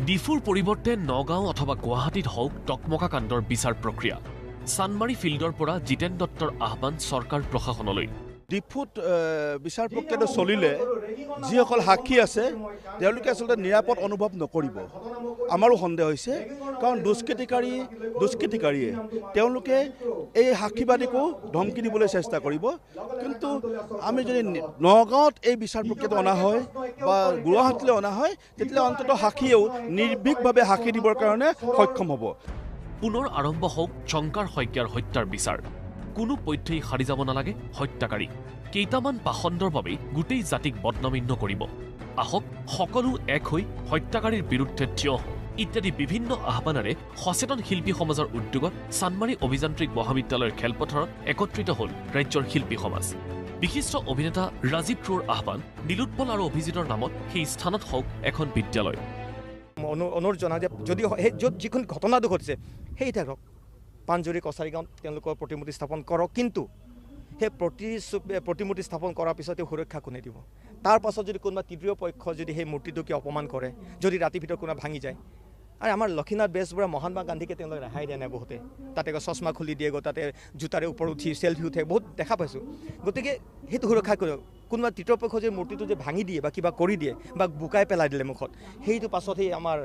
ডিফুৰ পৰিৱৰ্তে নগাঁও অথবা গুৱাহাটীত হওক টকমকা কাণ্ডৰ বিচাৰ প্ৰক্ৰিয়া। চানমাৰী ফিল্ডৰ পৰা জিতেন দত্তৰ আহ্বান চৰকাৰ প্ৰশাসনলৈ। ডিফুত বিচাৰ প্ৰক্ৰিয়াটো চলিলে যিসকল সাক্ষী আছে তেওঁলোকে আচলতে নিৰাপদ অনুভৱ নকৰিব। আমাৰো সন্দেহ হৈছে, কাৰণ দুষ্কৃতিকাৰীয়ে তেওঁলোকে এই সাক্ষীবাদীকো ধমকি দিবলৈ চেষ্টা কৰিব। কিন্তু আমি যদি নগাঁৱত এই বিচাৰ প্ৰক্ৰিয়াটো অনা হয় বা গুৱাহাটীলৈ অনা হয়, তেতিয়াহ'লে অন্ততঃ সাক্ষীয়েও নিৰ্ভীকভাৱে সাক্ষী দিবৰ কাৰণে সক্ষম হ'ব। পুনৰ আৰম্ভ হওক শংকাৰ শইকীয়াৰ হত্যাৰ বিচাৰ। কোনো পধ্যেই সাৰি যাব নালাগে হত্যাকাৰী। কেইটামান পাখণ্ডৰ বাবে গোটেই জাতিক বদনামী নকৰিব। আহক সকলো এক হৈ হত্যাকাৰীৰ বিৰুদ্ধে থিয় ইত্যাদি বিভিন্ন আহ্বানেৰে সচেতন শিল্পী সমাজৰ উদ্যোগত চানমাৰী অভিযান্ত্ৰিক মহাবিদ্যালয়ৰ খেলপথাৰত একত্ৰিত হ'ল ৰাজ্যৰ শিল্পী সমাজ। বিশিষ্ট অভিনেতা ৰাজীৱ থ্ৰুৰ আহ্বান, নীলোৎপল আৰু অভিজিতৰ নামত সেই স্থানত হওক এখন বিদ্যালয়। অনুৰোধ জনাওঁ যে যদি য'ত যিখন ঘটনাটো ঘটিছে সেই থাকক, পাণজুৰি কছাৰী গাঁৱত তেওঁলোকৰ প্ৰতিমূৰ্তি স্থাপন কৰক, কিন্তু সেই প্ৰতিমূৰ্তি স্থাপন কৰাৰ পিছতে সুৰক্ষা কোনে দিব? তাৰ পাছত যদি কোনোবা তৃতীয় পক্ষ যদি সেই মূৰ্তিটোকে অপমান কৰে, যদি ৰাতিৰ ভিতৰত কোনোবা ভাঙি যায়, আৰু আমাৰ লক্ষ্মীনাথ বেজবৰুৱা মহাত্মা গান্ধীকে তেওঁলোকে ৰেহাই দিয়া নাই বহুতে। তাতে চশমা খুলি দিয়ে, তাতে জোতাৰে ওপৰত উঠি চেলফি উঠে, বহুত দেখা পাইছোঁ। গতিকে সেইটো সুৰক্ষা কৰিব। কোনোবা তৃতীয় পক্ষ যে মূৰ্তিটো যে ভাঙি দিয়ে বা কিবা কৰি দিয়ে বা বোকাই পেলাই দিলে মুখত, সেইটো পাছত সেই আমাৰ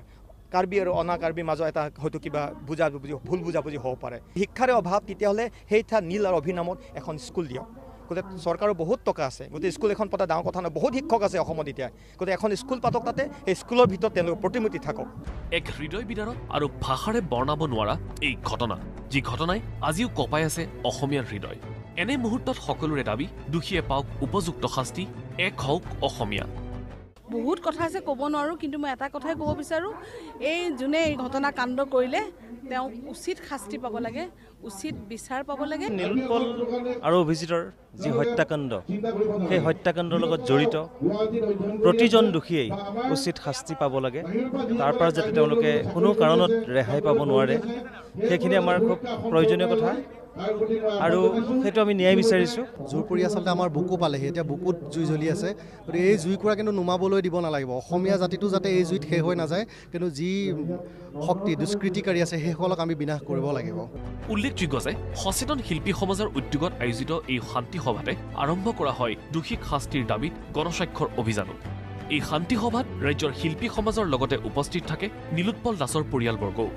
কাৰ্বি আৰু অনা কাৰ্বিৰ মাজত এটা হয়তো কিবা ভুল বুজাবুজি হ'ব পাৰে। শিক্ষাৰে অভাৱ, তেতিয়াহ'লে সেই ঠাই নীল আৰু অভিনামত এখন স্কুল দিয়ক। গতিকে চৰকাৰৰ বহুত টকা আছে, গতিকে স্কুল এখন পতা ডাঙৰ কথা নহয়। বহুত শিক্ষক আছে অসমত এতিয়া, গতিকে এখন স্কুল পাতক, তাতে সেই স্কুলৰ ভিতৰত তেওঁলোকৰ প্ৰতিমূৰ্তি থাকক। এক হৃদয় বিদাৰক আৰু ভাষাৰে বৰ্ণাব নোৱাৰা এই ঘটনা, যি ঘটনাই আজিও কঁপাই আছে অসমীয়াৰ হৃদয়। এনে মুহূৰ্তত সকলোৰে দাবী, দোষীয়ে পাওক উপযুক্ত শাস্তি, এক হওক অসমীয়া। বহুত কথা আছে, ক'ব নোৱাৰোঁ, কিন্তু মই এটা কথাই ক'ব বিচাৰোঁ, এই যোনে এই ঘটনা কাণ্ড কৰিলে তেওঁ উচিত শাস্তি পাব লাগে, উচিত বিচাৰ পাব লাগে। নীলোৎপল আৰু অভিজিতৰ যি হত্যাকাণ্ড, সেই হত্যাকাণ্ডৰ লগত জড়িত প্ৰতিজন দোষীয়েই উচিত শাস্তি পাব লাগে। তাৰ পৰা যাতে তেওঁলোকে কোনো কাৰণত ৰেহাই পাব নোৱাৰে, সেইখিনি আমাৰ খুব প্ৰয়োজনীয় কথা, আৰু সেইটো আমি ন্যায় বিচাৰিছোঁ। জোৰ পৰি আচলতে আমাৰ বুকু পালেহি, এতিয়া বুকুত জুই জ্বলি আছে। গতিকে এই জুইকুৰা কিন্তু নুমাবলৈ দিব নালাগিব। অসমীয়া জাতিটো যাতে এই জুইত শেষ হৈ নাযায়, কিন্তু যি শক্তি দুষ্কৃতিকাৰী আছে সেইসকলক আমি বিনাশ কৰিব লাগিব। উল্লেখযোগ্য যে সচেতন শিল্পী সমাজৰ উদ্যোগত আয়োজিত এই শান্তি সভাতে আৰম্ভ কৰা হয় দোষীক শাস্তিৰ দাবীত গণস্বাক্ষৰ অভিযানো। এই শান্তি সভাত ৰাজ্যৰ শিল্পী সমাজৰ লগতে উপস্থিত থাকে নীলোৎপল দাসৰ পৰিয়ালবৰ্গও।